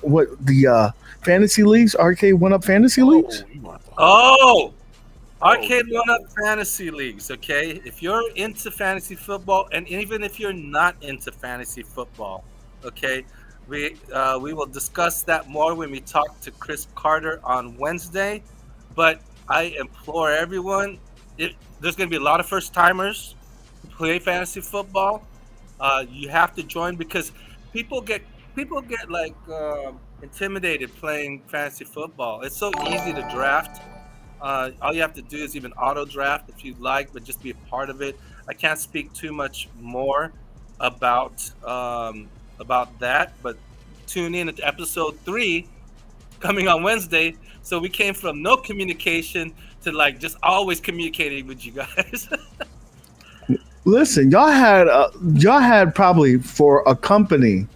what the fantasy leagues, Arcade1up fantasy leagues? Arcade1up fantasy leagues. Okay, if you're into fantasy football, and even if you're not into fantasy football, okay, We will discuss that more when we talk to Chris Carter on Wednesday. But I implore everyone, there's going to be a lot of first timers who play fantasy football. You have to join because people get like intimidated playing fantasy football. It's so easy to draft. All you have to do is even auto draft if you'd like, but just be a part of it. I can't speak too much more about that, but tune in to episode 3 coming on Wednesday. So we came from no communication to like just always communicating with you guys. Listen, y'all had probably for a company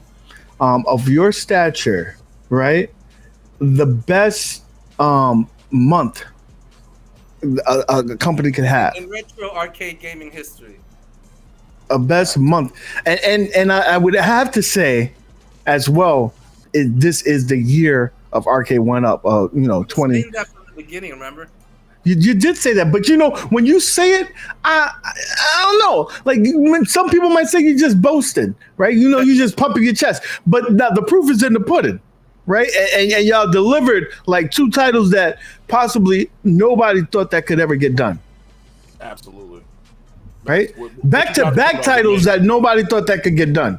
of your stature, right? The best month a company could have in retro arcade gaming history. A best month, and I would have to say, as well, this is the year of Arcade1up. 20. That from the beginning, remember? You did say that, but when you say it, I don't know. Like when some people might say you just boasted, right? You just pumping your chest, but now the proof is in the pudding, right? And y'all delivered like 2 titles that possibly nobody thought that could ever get done. Absolutely. Right? Back-to-back titles that nobody thought that could get done.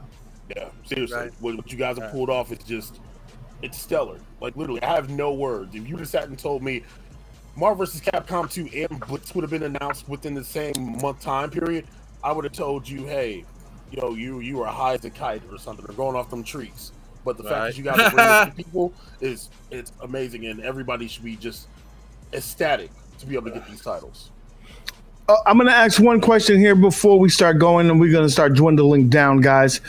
Yeah, seriously. Right. What you guys have pulled off is it's stellar. Like literally, I have no words. If you just sat and told me Marvel vs. Capcom 2 and Blitz would have been announced within the same month time period, I would have told you, hey, you are high as a kite or something, or going off them trees. But the fact that you guys are bringing this to people it's amazing, and everybody should be just ecstatic to be able to get these titles. I'm going to ask one question here before we start going, and we're going to start dwindling down, guys.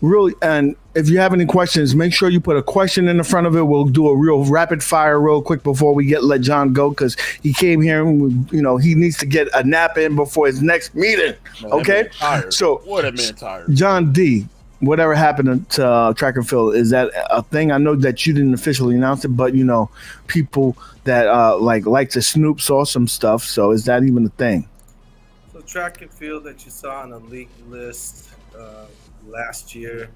Really, and if you have any questions, make sure you put a question in the front of it. We'll do a real rapid fire real quick before we let John go, because he came here and he needs to get a nap in before his next meeting. Man, okay, so what a man tired. John D, whatever happened to track and field, is that a thing? I know that you didn't officially announce it, but people that like to snoop saw some stuff. So is that even a thing? So track and field that you saw on a leaked list last year.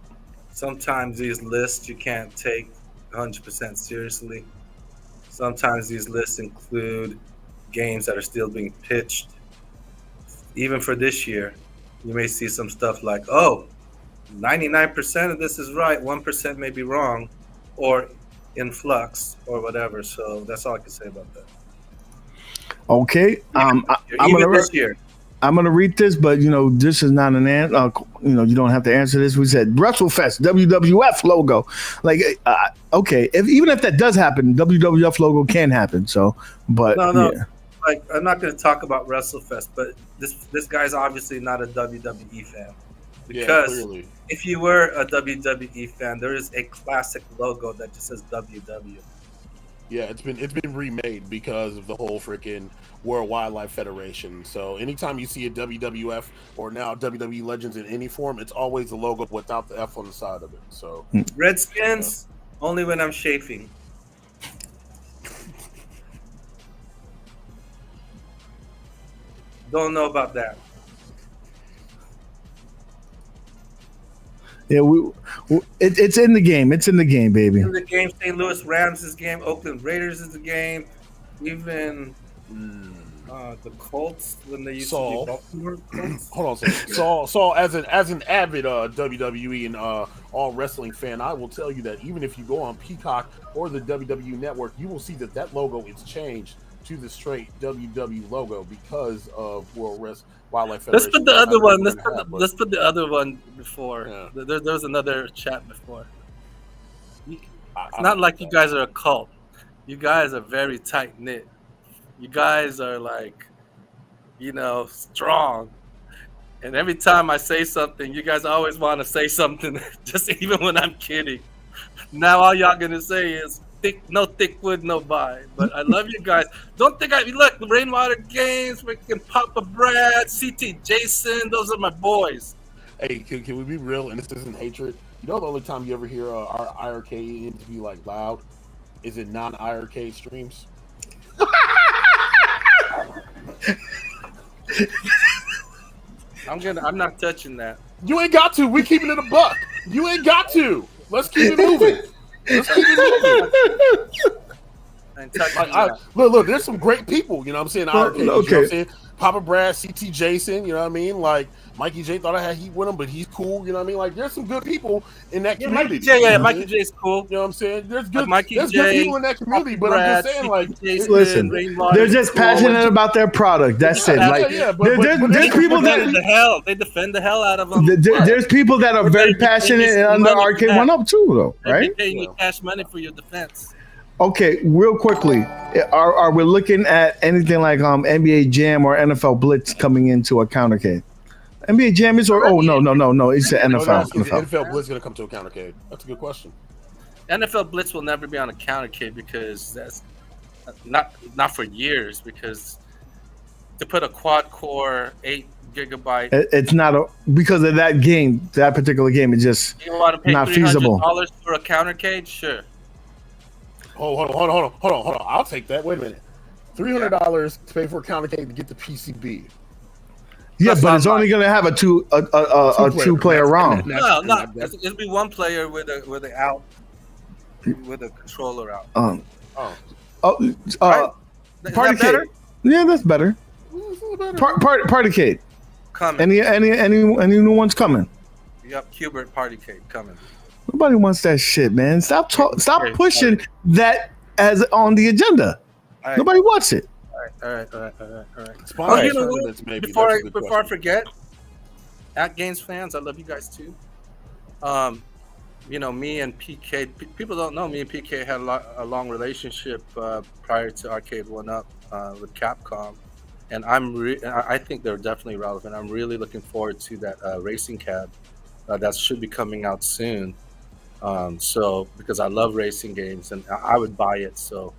Sometimes these lists you can't take 100% seriously. Sometimes these lists include games that are still being pitched. Even for this year, you may see some stuff like, 99% of this is right, 1% may be wrong, or in flux, or whatever. So that's all I can say about that. Okay, I'm gonna read this, but this is not an answer. You don't have to answer this. We said WrestleFest WWF logo. Like, okay, even if that does happen, WWF logo can happen. So, but no. Yeah. Like, I'm not going to talk about WrestleFest, but this guy's obviously not a WWE fan. Because if you were a WWE fan, there is a classic logo that just says WW. Yeah, it's been remade because of the whole freaking World Wildlife Federation. So anytime you see a WWF or now WWE Legends in any form, it's always the logo without the F on the side of it. So Redskins, only when I'm chafing. Don't know about that. Yeah, it's in the game. It's in the game, baby. In the game, St. Louis Rams is the game. Oakland Raiders is the game. Even the Colts when they used to be Baltimore Colts. Hold on a second. Saul, as an avid WWE and all wrestling fan, I will tell you that even if you go on Peacock or the WWE Network, you will see that logo is changed to the straight WW logo because of Wildlife Federation. Let's put the other one. Let's put the other one before. Yeah. There's another chat before. It's not like you guys are a cult. You guys are very tight knit. You guys are like, strong. And every time I say something, you guys always want to say something, just even when I'm kidding. Now all y'all gonna say is no thick wood, no buy. But I love you guys. Don't think look, Rainwater Games, freaking Papa Brad, CT Jason, those are my boys. Hey, can we be real? And this isn't hatred. The only time you ever hear our IRK to be like loud is in non-IRK streams. I'm not touching that. You ain't got to. We keeping it a buck. You ain't got to. Let's keep it moving. Let's keep it moving. And touch Look, there's some great people, you know what I'm saying? Okay. You know what I'm saying? Papa Brad, CT Jason, you know what I mean? Like, Mikey J thought I had heat with him, but he's cool, you know what I mean? Like, there's some good people in that community. Mikey J, you know Mikey J's cool. You know what I'm saying? There's good Mikey good people in that community, but I'm just saying, like, listen, they're just passionate about their product. That's it. Like, there's people that they defend the hell out of them. There's people that are very passionate and under Arcade1up too, though, right? They're paying you cash money for your defense. Okay, real quickly, are we looking at anything like NBA Jam or NFL Blitz coming into a countercade? NBA Jam is, or no, it's the NFL. The NFL Blitz going to come to a countercade? That's a good question. NFL Blitz will never be on a countercade because that's not for years. Because to put a quad core 8 gigabyte, it's not because of that game, that particular game. It's just not feasible. $300 for a countercade, sure. Oh, hold on. I'll take that. Wait a minute. $300 to pay for a countercade to get the PCB. Yeah, but it's only going to have a two-player ROM. No. It'll be one player with a out, with a controller out. Partycade. Yeah, that's better. Partycade. Coming. Any new ones coming? Yep, Hubert Partycade coming. Nobody wants that shit, man. Stop pushing that as on the agenda. Right. Nobody wants it. All right. Before I forget, at Games fans, I love you guys too. Me and PK. People don't know me and PK had a long relationship prior to Arcade1up with Capcom, and I think they're definitely relevant. I'm really looking forward to that racing cab that should be coming out soon. Because I love racing games and I would buy it. So,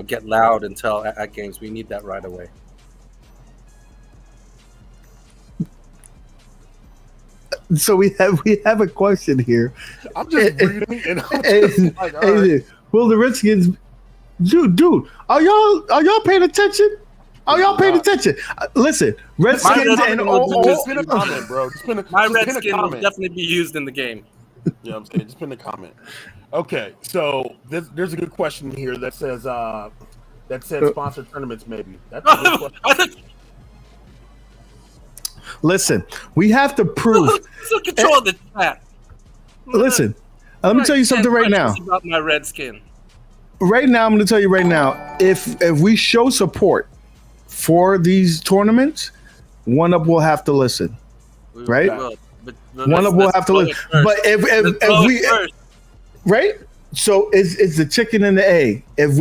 get loud and tell at games we need that right away. So we have a question here. I'm just reading and right. Will the Redskins, dude, are y'all paying attention? Are y'all paying attention? Listen, Redskins and just pin a comment, bro. My Redskin will definitely be used in the game. Yeah, I'm saying, just pin the comment. Okay, so there's a good question here that says sponsored tournaments maybe. That's a good question. Listen, we have to prove. So control the chat. Listen, let me tell you something right now. About my Redskin. Right now, I'm going to tell you right now. If we show support for these tournaments, OneUp will have to listen, right? OneUp will have to listen. But if we right, so it's the chicken and the egg. If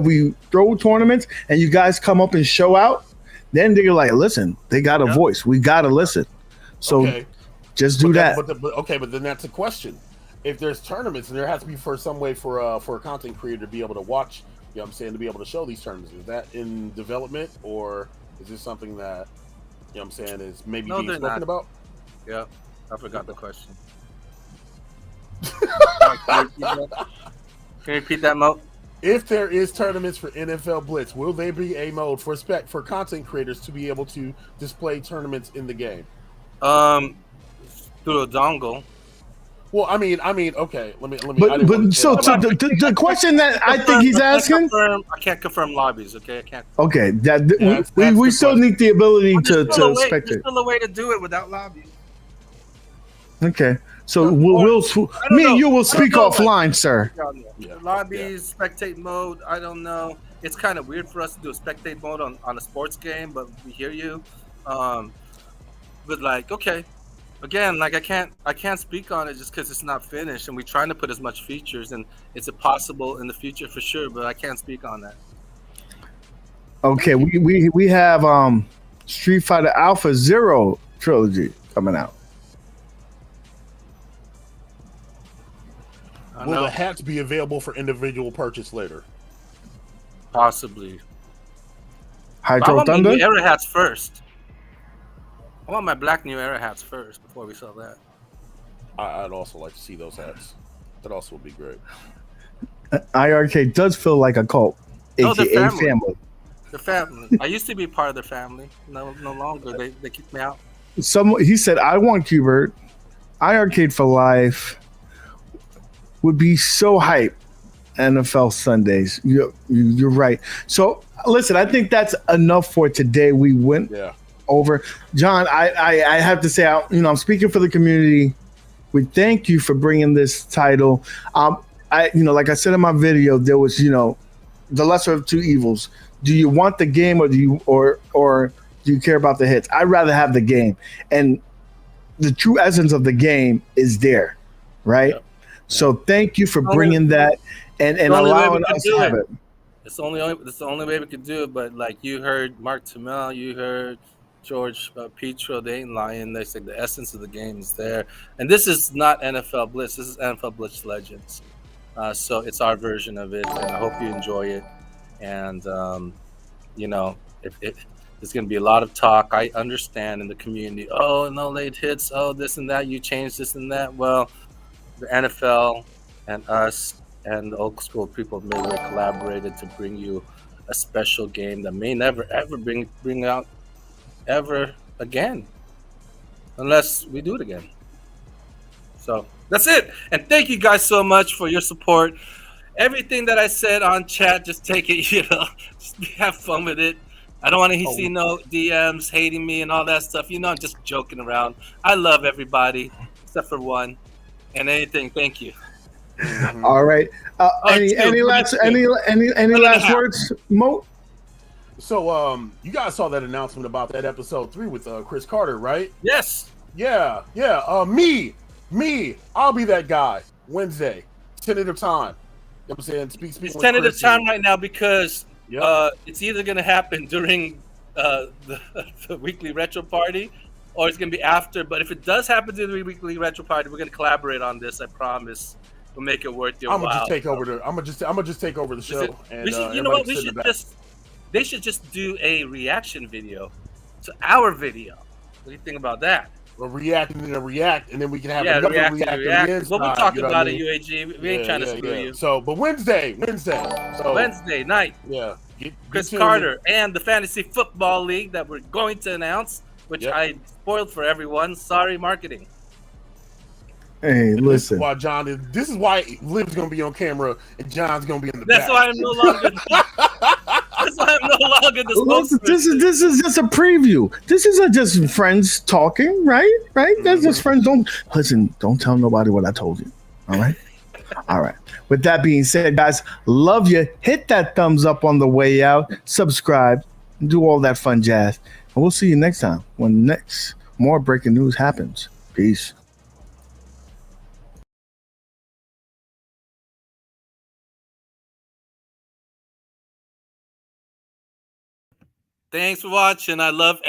we throw tournaments and you guys come up and show out, then they're like, listen, they got a voice. We got to listen. So just do that. But then that's a question. If there's tournaments, there has to be some way for a content creator to be able to watch. You know what I'm saying, to be able to show these tournaments. Is that in development, or is this something that, you know what I'm saying, is maybe being spoken about? Yeah, I forgot the question. Can you repeat that, Mo? If there is tournaments for NFL Blitz, will there be a mode for content creators to be able to display tournaments in the game? Through a dongle. Well, I mean, okay. Let me. But so the question that I think he's asking, I can't confirm lobbies. Okay, I can't. Okay, we still need the ability to spectate. There's still a way to do it without lobbies. Okay, so we'll me and you will speak offline, sir. Lobbies, spectate mode. I don't know. It's kind of weird for us to do a spectate mode on a sports game, but we hear you. But like, okay. Again, like I can't speak on it just because it's not finished, and we're trying to put as much features, and it's possible in the future for sure, but I can't speak on that. Okay, we have Street Fighter Alpha Zero trilogy coming out. Will the hats be available for individual purchase later? Possibly. Hydro Thunder? The Era hats first. I want my black New Era hats first before we sell that. I'd also like to see those hats. That also would be great. IRK does feel like a cult, aka family. The family. I used to be part of the family. No longer. They kicked me out. He said, "I want Qbert. iArcade for Life would be so hype. NFL Sundays. You're right. So listen, I think that's enough for today. We went over. John, I have to say, I'm speaking for the community. We thank you for bringing this title. Like I said in my video, there was, the lesser of two evils. Do you want the game or do you care about the hits? I'd rather have the game. And the true essence of the game is there, right? Yep. So thank you for bringing that and allowing us to have it. It's the only way we could do it. But like you heard Mark Tamel, you heard George Petro, they ain't lying. They said the essence of the game is there. And this is not NFL Blitz. This is NFL Blitz Legends. So it's our version of it, and I hope you enjoy it. And if there's going to be a lot of talk, I understand in the community. Oh, no late hits. Oh, this and that. You changed this and that. Well, the NFL and us and the old school people of Midway collaborated to bring you a special game that may never ever bring out ever again, unless we do it again. So that's it. And thank you guys so much for your support. Everything that I said on chat, just take it, just have fun with it. I don't want to see no DMs hating me and all that stuff. I'm just joking around. I love everybody except for one. And anything, thank you. Mm-hmm. All right. Any last words, Moat? So, you guys saw that announcement about that episode 3 with Chris Carter, right? Yes. Yeah. Me. I'll be that guy. Wednesday, tentative time. You know what I'm saying? Speak. It's tentative time right now because it's either going to happen during the weekly retro party, or it's going to be after. But if it does happen during the weekly retro party, we're going to collaborate on this. I promise. We'll make it worth your while. I'm gonna just take over the show. They should just do a reaction video to our video. What do you think about that? We'll react, and then we can have another react. What we talking about at UAG? We ain't trying to screw you. So, but Wednesday. So Wednesday night. Yeah. Chris Carter and the Fantasy Football League that we're going to announce, which I spoiled for everyone. Sorry, marketing. Hey, listen. This is why Liv's gonna be on camera and John's gonna be in the back. That's why I'm no longer. That's why I'm no longer the spokesman. This is just a preview. This isn't just friends talking, right? That's just friends. Don't tell nobody what I told you. All right. All right. With that being said, guys, love you. Hit that thumbs up on the way out. Subscribe. Do all that fun jazz. And we'll see you next time when more breaking news happens. Peace. Thanks for watching. I love